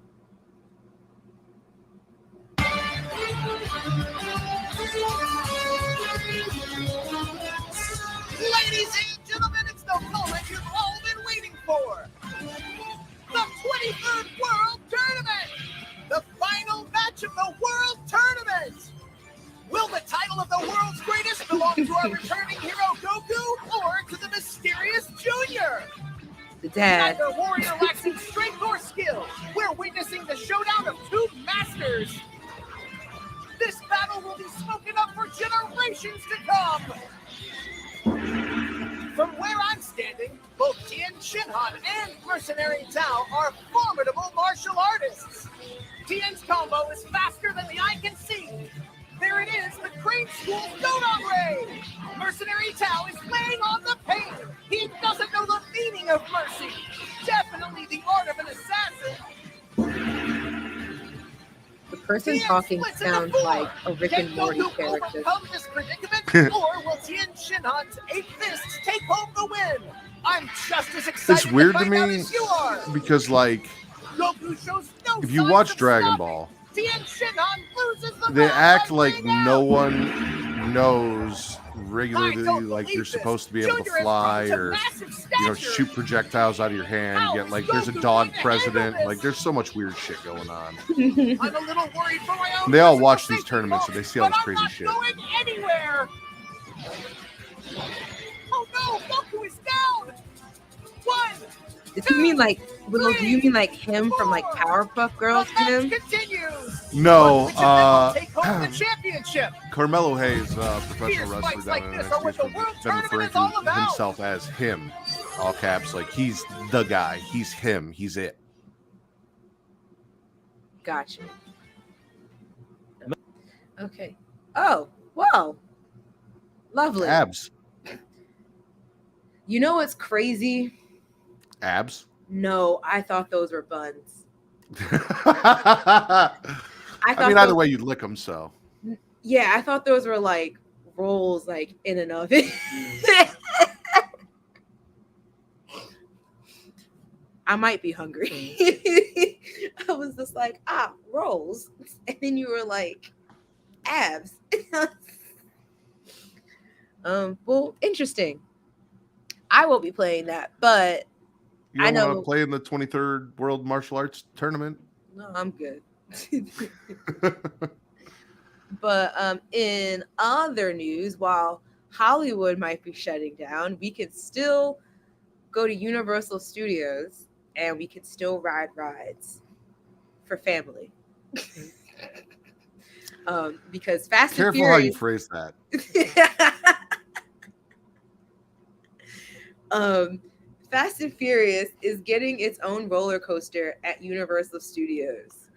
Ladies and gentlemen, it's the moment you've all been waiting for. The 23rd World Tournament! The final match of the World Tournament! Will the title of the world's greatest belong to our returning hero Goku or to the mysterious Junior? The dad. Neither warrior lacks in strength or skill. We're witnessing the showdown of two masters. This battle will be spoken of for generations to come. From where I'm standing, both Tien Shinhan and Mercenary Tao are formidable martial artists. Tien's combo is faster than the eye can see. There it is, the Crane School's Dodon Ray! Mercenary Tao is laying on the pain! He doesn't know the meaning of mercy! Definitely the art of an assassin! The person talking sounds like a Rick and Morty character. Overcome this predicament, or will Tien Shinhan's 8 fists take home the win? I'm just as excited It's weird to to find out me as you are! because, like, Goku shows no if you signs watch of Dragon stopping. Ball, Tien Shinhan loses the they round act by like laying out. no one knows regularly, like you're supposed to be able to fly or, shoot projectiles out of your hand. Yet, like, there's a dog president. Like, there's so much weird shit going on. I'm a little worried for my own They all physical watch these safety, tournaments, so they see all this but crazy I'm not shit. going anywhere. Oh no, Goku is down. 1, Do you mean like Will? Do you mean like him from like Powerpuff Girls? The match Him? continues. No, Which of them will take home the championship? Carmelo Hayes, professional Fierce wrestler fights down like in this are what NXT, the has World been referring Tournament is all to about. himself as him, all caps. Like, he's the guy. He's him. He's it. Gotcha. Okay. Oh, well. Lovely. Abs. You know what's crazy? Abs. No, I thought those were buns. I thought mean, either those- way, you'd lick them. So Yeah, I thought those were like rolls, like in an oven. I might be hungry. I was just like, rolls. And then you were like, abs. Well, interesting. I won't be playing that, but You I don't want to know. play in the 23rd World Martial Arts Tournament? No, I'm good. But in other news, while Hollywood might be shutting down, we could still go to Universal Studios and we could still ride rides for family. Because Fast and Careful how you Furious. phrase that. Fast and Furious is getting its own roller coaster at Universal Studios.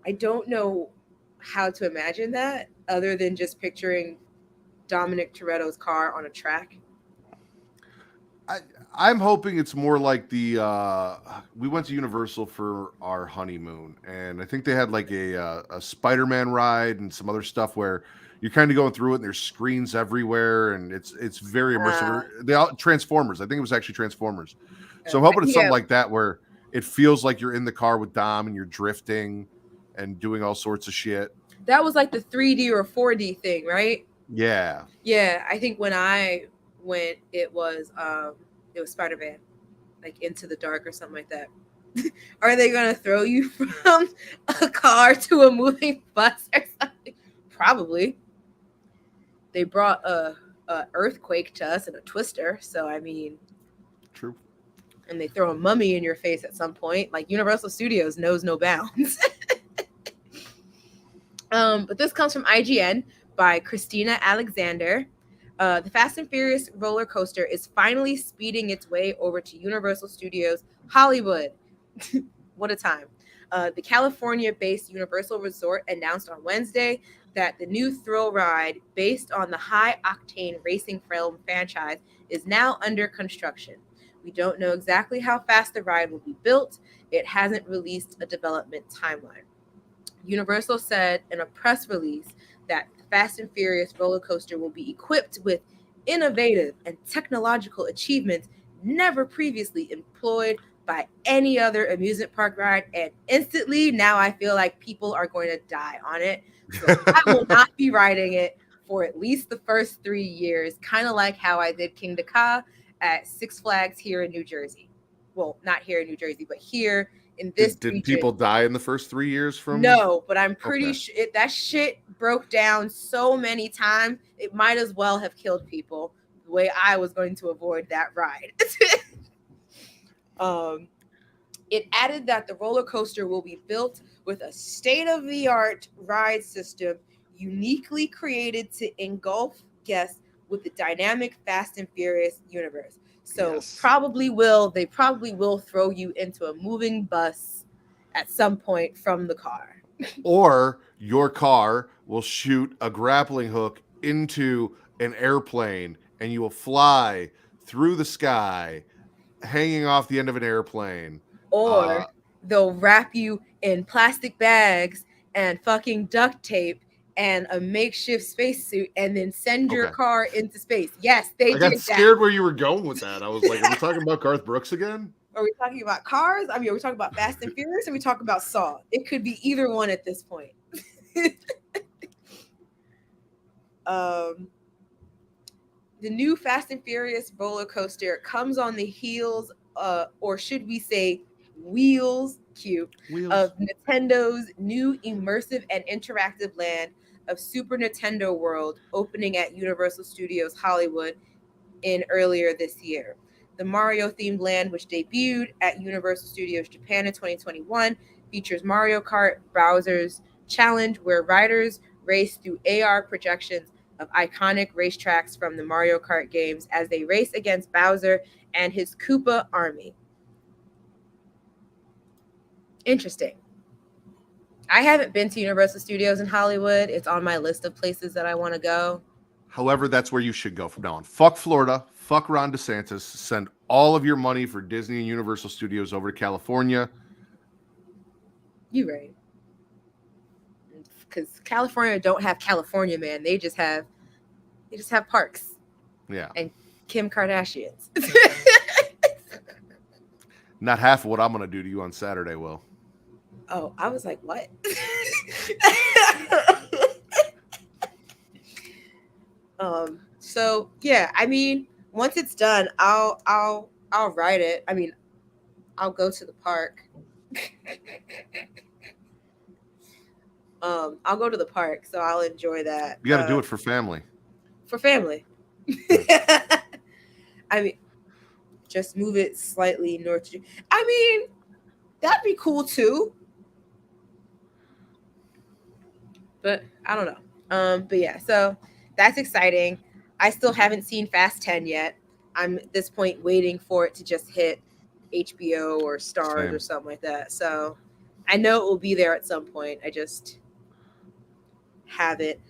I don't know how to imagine that other than just picturing Dominic Toretto's car on a track. I'm hoping it's more like the we went to Universal for our honeymoon, and I think they had like a Spider-Man ride and some other stuff where you're kind of going through it and there's screens everywhere and it's very immersive. Transformers, I think it was actually Transformers. So I'm hoping it's something like that where it feels like you're in the car with Dom and you're drifting and doing all sorts of shit. That was like the 3D or 4D thing, right? Yeah. Yeah, I think when I went, it was Spider-Man, like Into the Dark or something like that. Are they gonna throw you from a car to a moving bus or something? Probably. They brought a earthquake to us and a twister, so I mean, true. And they throw a mummy in your face at some point. Like Universal Studios knows no bounds. But this comes from IGN by Christina Alexander. The Fast and Furious roller coaster is finally speeding its way over to Universal Studios Hollywood. What a time. The California-based Universal Resort announced on Wednesday that the new thrill ride, based on the high-octane racing film franchise, is now under construction. We don't know exactly how fast the ride will be built. It hasn't released a development timeline. Universal said in a press release that the Fast and Furious roller coaster will be equipped with innovative and technological achievements never previously employed by any other amusement park ride. And instantly, now I feel like people are going to die on it. So I will not be riding it for at least the first 3 years, kind of like how I did King Ka at Six Flags here in New Jersey. Well, not here in New Jersey, but here in this did region. People die in the first 3 years from? No, but I'm pretty sure that shit broke down so many times it might as well have killed people the way I was going to avoid that ride. It added that the roller coaster will be built with a state-of-the-art ride system uniquely created to engulf guests with the dynamic Fast and Furious universe. So Yes. they probably will throw you into a moving bus at some point from the car. Or your car will shoot a grappling hook into an airplane and you will fly through the sky hanging off the end of an airplane. Or they'll wrap you in plastic bags and fucking duct tape and a makeshift spacesuit and then send your car into space. Yes, they did that. I got scared where you were going with that. I was like, are we talking about Garth Brooks again? Are we talking about cars? I mean, are we talking about Fast and Furious or are we talking about Saw? It could be either one at this point. The new Fast and Furious roller coaster comes on the heels, or should we say wheels, of Nintendo's new immersive and interactive land of Super Nintendo World opening at Universal Studios Hollywood earlier this year. The Mario-themed land, which debuted at Universal Studios Japan in 2021, features Mario Kart Bowser's Challenge, where riders race through AR projections of iconic racetracks from the Mario Kart games as they race against Bowser and his Koopa army. Interesting. I haven't been to Universal Studios in Hollywood. It's on my list of places that I want to go. However, that's where you should go from now on. Fuck Florida. Fuck Ron DeSantis. Send all of your money for Disney and Universal Studios over to California. You're right. Because California don't have California, man. They just have parks. Yeah. And Kim Kardashians. Not half of what I'm going to do to you on Saturday, Will. Oh, I was like, what? So yeah, I mean, once it's done, I'll I'll ride it. I mean, I'll go to the park. I'll go to the park, so I'll enjoy that. You got to do it for family. For family. I mean, just move it slightly north. I mean, that'd be cool too. But I don't know. But yeah, so that's exciting. I still haven't seen Fast 10 yet. I'm at this point waiting for it to just hit HBO or Stars Same. or something like that. So I know it will be there at some point. I just have it.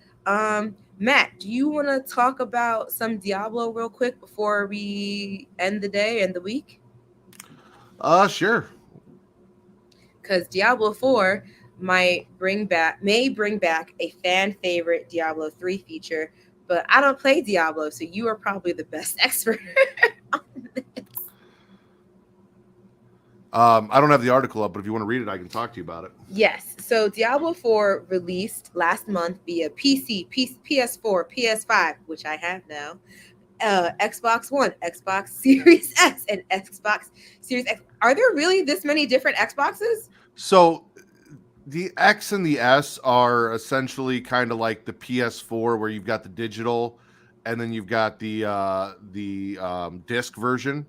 Matt, do you want to talk about some Diablo real quick before we end the day and the week? Sure. Because Diablo 4 may bring back a fan favorite Diablo 3 feature, but I don't play Diablo, so you are probably the best expert on this. I don't have the article up, but if you want to read it, I can talk to you about it. Yes. So Diablo 4 released last month via PC, PS4, PS5, which I have now, Xbox One, Xbox Series S, and Xbox Series X. Are there really this many different Xboxes? So the X and the S are essentially kind of like the PS4, where you've got the digital, and then you've got the disc version.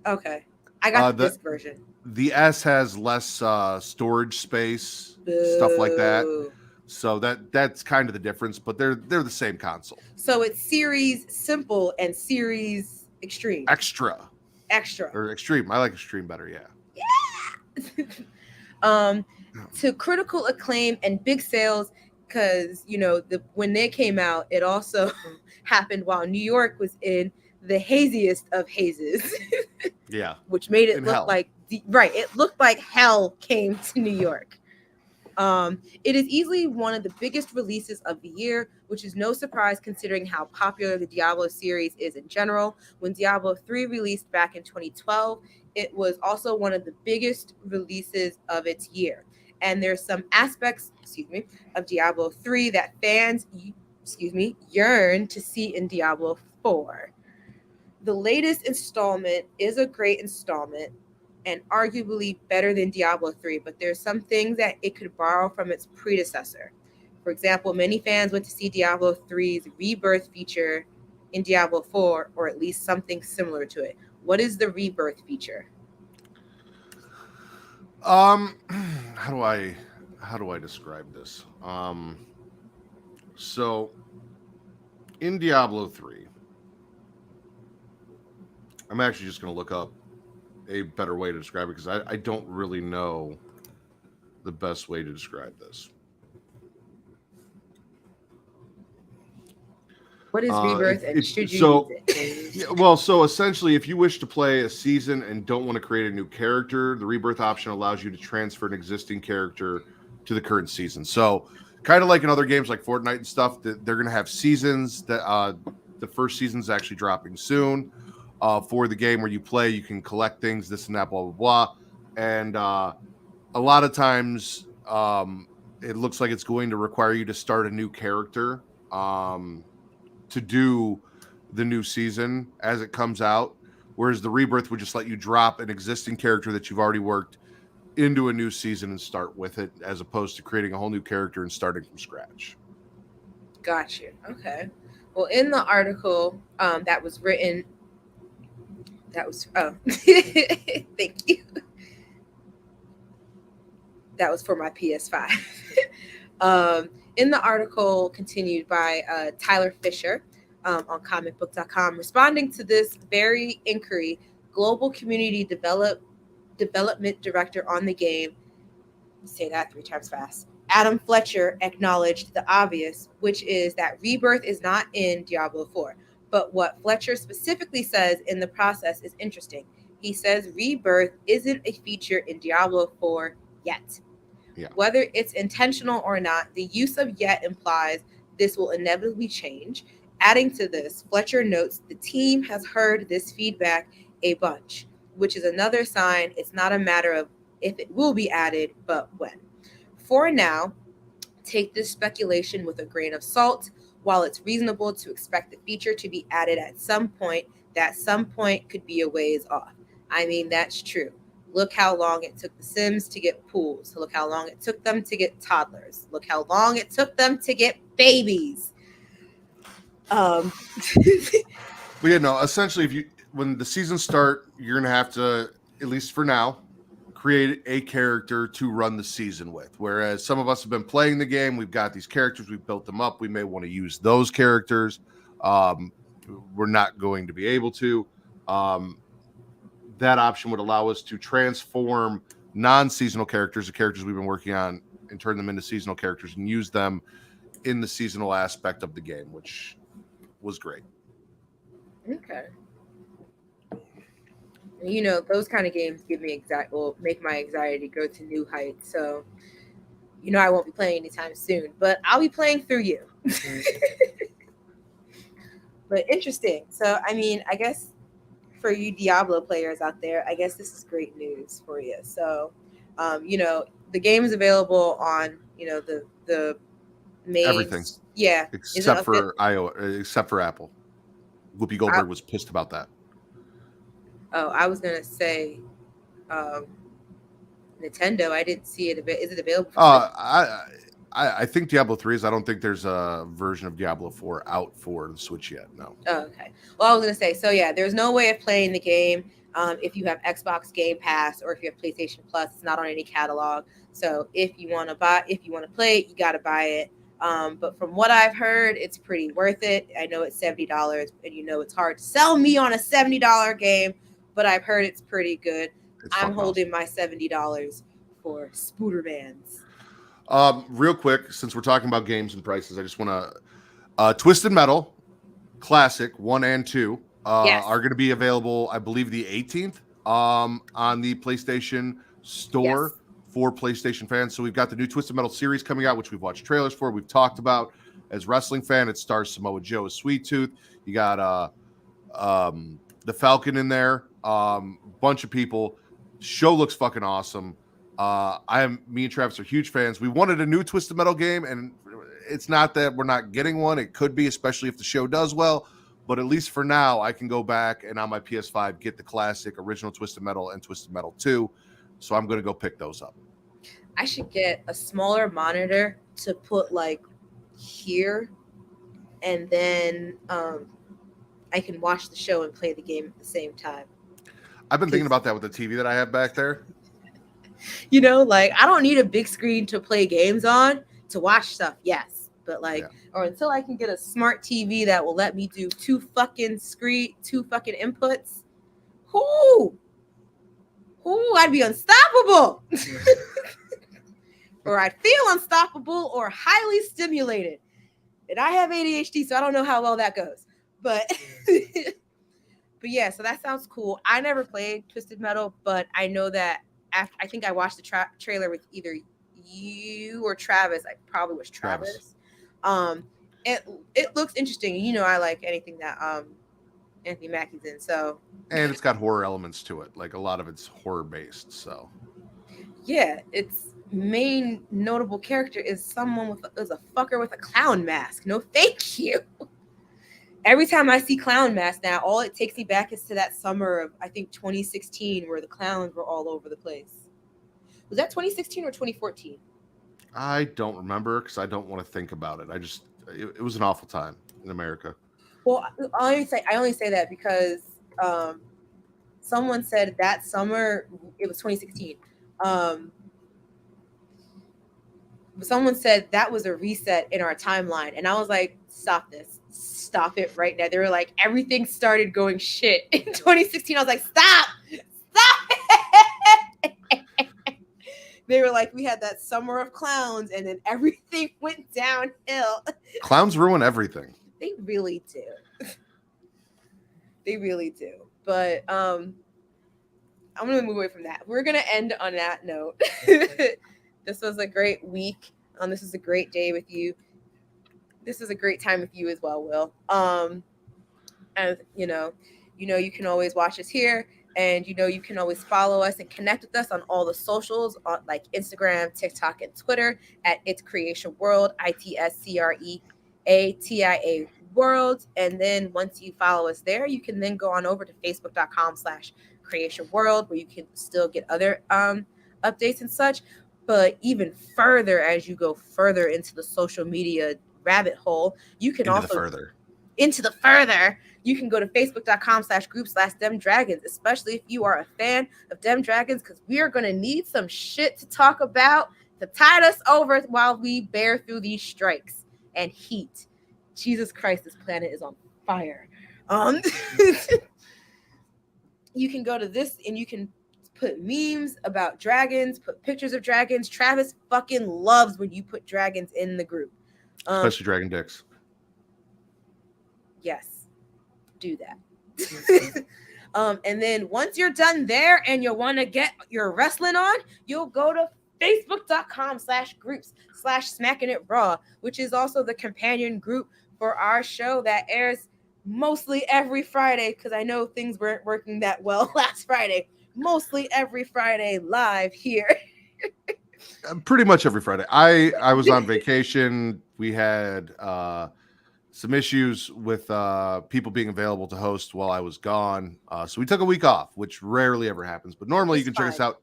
Okay. I got The this version. The S has less storage space, stuff like that. Boo. So that's kind of the difference, but they're the same console. So it's Series Simple and Series Extreme. Extra or Extreme. I like Extreme better. Yeah. To critical acclaim and big sales, because when they came out, it also happened while New York was in the haziest of hazes. Yeah. Which made it In look hell. like it looked like hell came to New York. It is easily one of the biggest releases of the year, which is no surprise considering how popular the Diablo series is in general. When Diablo 3 released back in 2012, it was also one of the biggest releases of its year. And there's some aspects, of Diablo 3 that fans, yearn to see in Diablo 4. The latest installment is a great installment and arguably better than Diablo 3, but there's some things that it could borrow from its predecessor. For example, many fans went to see Diablo 3's rebirth feature in Diablo 4, or at least something similar to it. What is the rebirth feature? How do I describe this? So in Diablo 3, I'm actually just going to look up a better way to describe it, because I don't really know the best way to describe this. What is rebirth, and should you use it? Yeah, well, so essentially, if you wish to play a season and don't want to create a new character, the rebirth option allows you to transfer an existing character to the current season. So kind of like in other games like Fortnite and stuff, that they're going to have seasons that the first season's actually dropping soon. For the game where you play, you can collect things, this and that, blah, blah, blah. And a lot of times it looks like it's going to require you to start a new character to do the new season as it comes out. Whereas the rebirth would just let you drop an existing character that you've already worked into a new season and start with it, as opposed to creating a whole new character and starting from scratch. Got you. Okay. Well, in the article that was written, thank you. That was for my PS5. In the article continued by Tyler Fisher on comicbook.com, responding to this very inquiry, global community development director on the game, say that 3 times fast, Adam Fletcher, acknowledged the obvious, which is that rebirth is not in Diablo 4. But what Fletcher specifically says in the process is interesting. He says rebirth isn't a feature in Diablo 4 yet. Yeah. Whether it's intentional or not, the use of yet implies this will inevitably change. Adding to this, Fletcher notes the team has heard this feedback a bunch, which is another sign it's not a matter of if it will be added, but when. For now, take this speculation with a grain of salt. While it's reasonable to expect the feature to be added at some point, that some point could be a ways off. I mean, that's true. Look how long it took The Sims to get pools. Look how long it took them to get toddlers. Look how long it took them to get babies. But yeah, no, essentially, when the seasons start, you're gonna have to, at least for now, create a character to run the season with. Whereas some of us have been playing the game, we've got these characters, we've built them up, we may want to use those characters. We're not going to be able to. That option would allow us to transform non-seasonal characters, the characters we've been working on, and turn them into seasonal characters and use them in the seasonal aspect of the game, which was great. Okay. You know, those kind of games make my anxiety go to new heights. So, you know, I won't be playing anytime soon, but I'll be playing through you. But interesting. So, I mean, I guess for you Diablo players out there, I guess this is great news for you. So, you know, the game is available on, you know, the main Everything. Yeah, except for Apple. Whoopi Goldberg was pissed about that. Oh, I was gonna say Nintendo. I didn't see it. Is it available? I think Diablo 3 is. I don't think there's a version of Diablo 4 out for the Switch yet. No. Oh, okay. Well, I was gonna say, so yeah, there's no way of playing the game if you have Xbox Game Pass or if you have PlayStation Plus. It's not on any catalog. So if you want to play it, you got to buy it. But from what I've heard, it's pretty worth it. I know it's $70, and you know it's hard to sell me on a $70 game, but I've heard it's pretty good. I'm holding my $70 for Spoodermans. Real quick, since we're talking about games and prices, I just want to Twisted Metal Classic 1 and 2 are going to be available, I believe, the 18th on the PlayStation Store for PlayStation fans. So we've got the new Twisted Metal series coming out, which we've watched trailers for, we've talked about. As wrestling fan, it stars Samoa Joe as Sweet Tooth. You got the Falcon in there, bunch of people. Show looks fucking awesome. Me and Travis are huge fans. We wanted a new Twisted Metal game, and it's not that we're not getting one. It could be, especially if the show does well. But at least for now, I can go back and on my PS5 get the classic original Twisted Metal and Twisted Metal 2. So I'm going to go pick those up. I should get a smaller monitor to put like here, and then I can watch the show and play the game at the same time. I've been thinking about that with the TV that I have back there. You know, like I don't need a big screen to play games on. To watch stuff, yes, but or until I can get a smart TV that will let me do two fucking inputs. I'd be unstoppable. Or I'd feel unstoppable or highly stimulated. And I have ADHD, so I don't know how well that goes. But but yeah, so that sounds cool. I never played Twisted Metal, but I know that I think I watched the trailer with either you or Travis. I probably was Travis. It looks interesting. You know, I like anything that Anthony Mackie's in. So, and it's got horror elements to it. Like a lot of it's horror based. So yeah, its main notable character is someone is a fucker with a clown mask. No, thank you. Every time I see clown mask now, all it takes me back is to that summer of, I think, 2016, where the clowns were all over the place. Was that 2016 or 2014? I don't remember because I don't want to think about it. It was an awful time in America. Well, I only say that because someone said that summer, it was 2016. Someone said that was a reset in our timeline. And I was like, stop this. Stop it right now. They were like, everything started going shit in 2016. I was like, stop it. They were like, we had that summer of clowns and then everything went downhill. Clowns ruin everything. They really do. They really do. But I'm going to move away from that. We're going to end on that note. This was a great week. This is a great day with you. This is a great time with you as well, Will. And you know, you can always watch us here, and you can always follow us and connect with us on all the socials, like Instagram, TikTok, and Twitter at It's Creatia World, ITSCREATIA ATIA World. And then once you follow us there, you can then go on over to facebook.com/Creatia World, where you can still get other updates and such. But even further, as you go further into the social media rabbit hole, you can Into also the further. You can go to facebook.com/group/DemDragons, especially if you are a fan of Dem Dragons, because we are going to need some shit to talk about to tide us over while we bear through these strikes and heat. Jesus Christ, this planet is on fire. You can go to this and you can put memes about dragons, put pictures of dragons. Travis fucking loves when you put dragons in the group. Especially dragon dicks. Yes, do that. And then once you're done there and you want to get your wrestling on, you'll go to facebook.com/groups/smacking it raw, which is also the companion group for our show that airs mostly every Friday, because I know things weren't working that well last Friday. Mostly every Friday live here. Pretty much every Friday. I was on vacation. We had some issues with people being available to host while I was gone. So we took a week off, which rarely ever happens. But normally you can check us out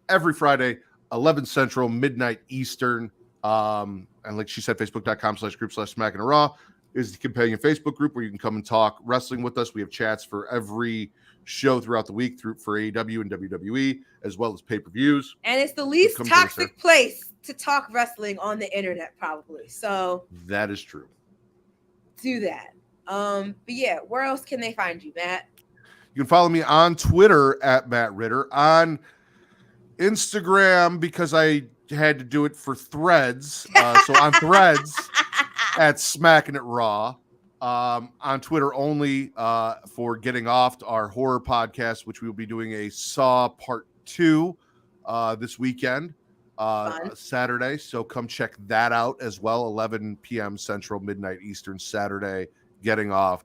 every Friday, 11 Central, midnight Eastern. And like she said, facebook.com/group/smacking raw is the companion Facebook group where you can come and talk wrestling with us. We have chats for every show throughout the week for AEW and WWE, as well as pay-per-views. And it's the least toxic place to talk wrestling on the internet, probably. So that is true. Do that. But yeah, where else can they find you, Matt? You can follow me on Twitter at Matt Ritter, on Instagram because I had to do it for Threads. So on Threads at Smacking It Raw. On Twitter only for Getting Off, our horror podcast, which we will be doing a Saw Part 2 this weekend, Saturday. So come check that out as well. 11 p.m. Central, midnight Eastern, Saturday. Getting Off,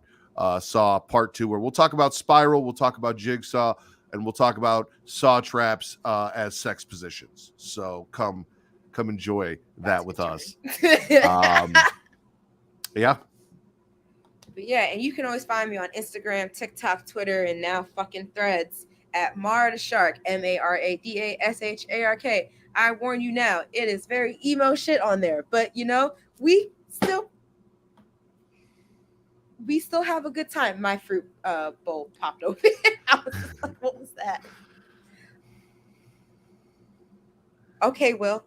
Saw Part 2, where we'll talk about Spiral, we'll talk about Jigsaw, and we'll talk about saw traps as sex positions. So come enjoy that with us. Yeah. But yeah, and you can always find me on Instagram, TikTok, Twitter, and now fucking Threads at Mara the Shark, MARADASHARK. I warn you now, it is very emo shit on there, but you know, we still have a good time. My fruit bowl popped open. I was just like, what was that? Okay, Will.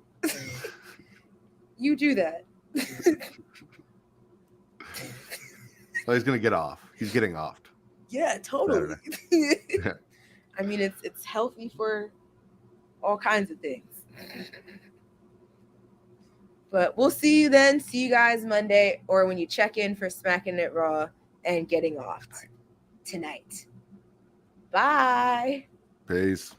You do that. So he's gonna get off. He's getting offed. Yeah, totally. I mean, it's healthy for all kinds of things. But we'll see you then. See you guys Monday, or when you check in for Smacking It Raw and Getting Off tonight. Bye. Peace.